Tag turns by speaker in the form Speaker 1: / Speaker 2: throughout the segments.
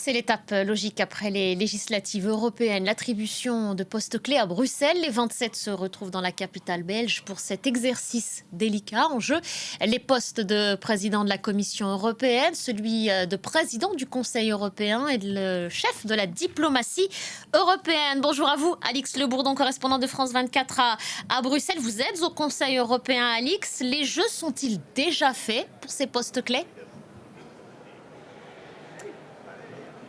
Speaker 1: C'est l'étape logique après les législatives européennes. L'attribution de postes clés à Bruxelles. Les 27 se retrouvent dans la capitale belge pour cet exercice délicat. En jeu, les postes de président de la Commission européenne, celui de président du Conseil européen et le chef de la diplomatie européenne. Bonjour à vous, Alix Le Bourdon, correspondant de France 24 à Bruxelles. Vous êtes au Conseil européen, Alix. Les jeux sont-ils déjà faits pour ces postes clés ?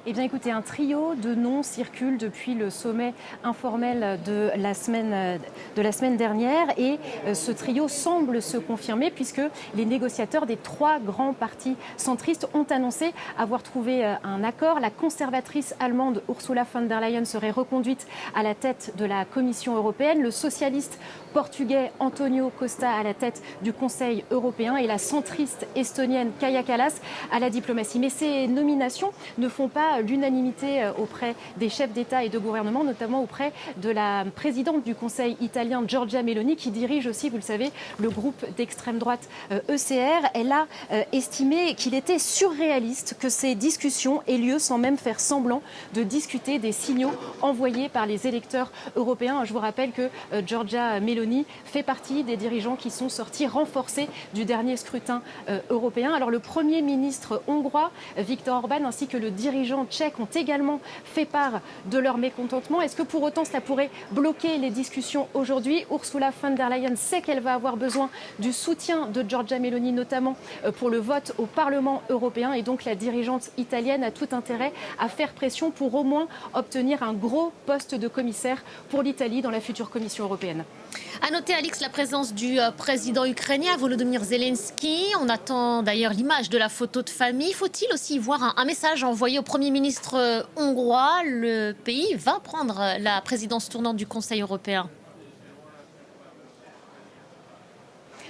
Speaker 2: Eh bien écoutez, un trio de noms circule depuis le sommet informel de la semaine dernière et ce trio semble se confirmer puisque les négociateurs des trois grands partis centristes ont annoncé avoir trouvé un accord. La conservatrice allemande Ursula von der Leyen serait reconduite à la tête de la Commission européenne, le socialiste portugais Antonio Costa à la tête du Conseil européen et la centriste estonienne Kaja Kallas à la diplomatie. Mais ces nominations ne font pas l'unanimité auprès des chefs d'État et de gouvernement, notamment auprès de la présidente du Conseil italien, Giorgia Meloni, qui dirige aussi, vous le savez, le groupe d'extrême droite ECR. Elle a estimé qu'il était surréaliste que ces discussions aient lieu sans même faire semblant de discuter des signaux envoyés par les électeurs européens. Je vous rappelle que Giorgia Meloni fait partie des dirigeants qui sont sortis renforcés du dernier scrutin européen. Alors le Premier ministre hongrois, Viktor Orban, ainsi que le dirigeant tchèques ont également fait part de leur mécontentement. Est-ce que pour autant cela pourrait bloquer les discussions aujourd'hui ? Ursula von der Leyen sait qu'elle va avoir besoin du soutien de Giorgia Meloni, notamment pour le vote au Parlement européen. Et donc la dirigeante italienne a tout intérêt à faire pression pour au moins obtenir un gros poste de commissaire pour l'Italie dans la future Commission européenne.
Speaker 1: À noter, Alix, la présence du président ukrainien Volodymyr Zelensky. On attend d'ailleurs l'image de la photo de famille. Faut-il aussi voir un message envoyé au Premier ministre hongrois? Le pays va prendre la présidence tournante du Conseil européen.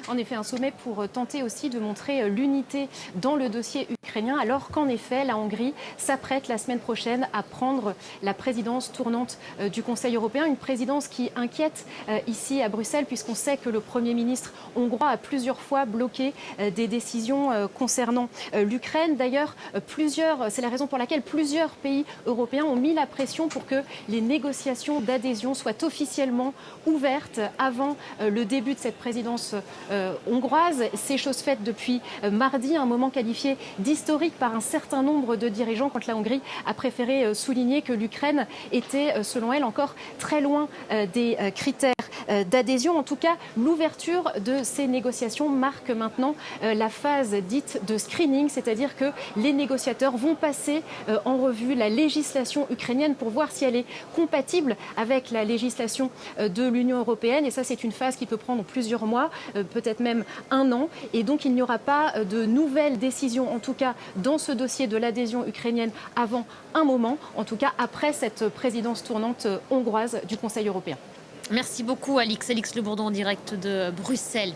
Speaker 2: En effet, un sommet pour tenter aussi de montrer l'unité dans le dossier ukrainien, alors qu'en effet, la Hongrie s'apprête la semaine prochaine à prendre la présidence tournante du Conseil européen. Une présidence qui inquiète ici à Bruxelles, puisqu'on sait que le Premier ministre hongrois a plusieurs fois bloqué des décisions concernant l'Ukraine. D'ailleurs, c'est la raison pour laquelle plusieurs pays européens ont mis la pression pour que les négociations d'adhésion soient officiellement ouvertes avant le début de cette présidence hongroise. C'est chose faite depuis mardi, un moment qualifié d'historique par un certain nombre de dirigeants quand la Hongrie a préféré souligner que l'Ukraine était, selon elle, encore très loin des critères d'adhésion. En tout cas, l'ouverture de ces négociations marque maintenant la phase dite de screening, c'est-à-dire que les négociateurs vont passer en revue la législation ukrainienne pour voir si elle est compatible avec la législation de l'Union européenne. Et ça, c'est une phase qui peut prendre plusieurs mois, peut-être même un an. Et donc, il n'y aura pas de nouvelles décisions, en tout cas dans ce dossier de l'adhésion ukrainienne, avant un moment, en tout cas après cette présidence tournante hongroise du Conseil européen.
Speaker 1: Merci beaucoup, Alix. Alix Le Bourdon en direct de Bruxelles.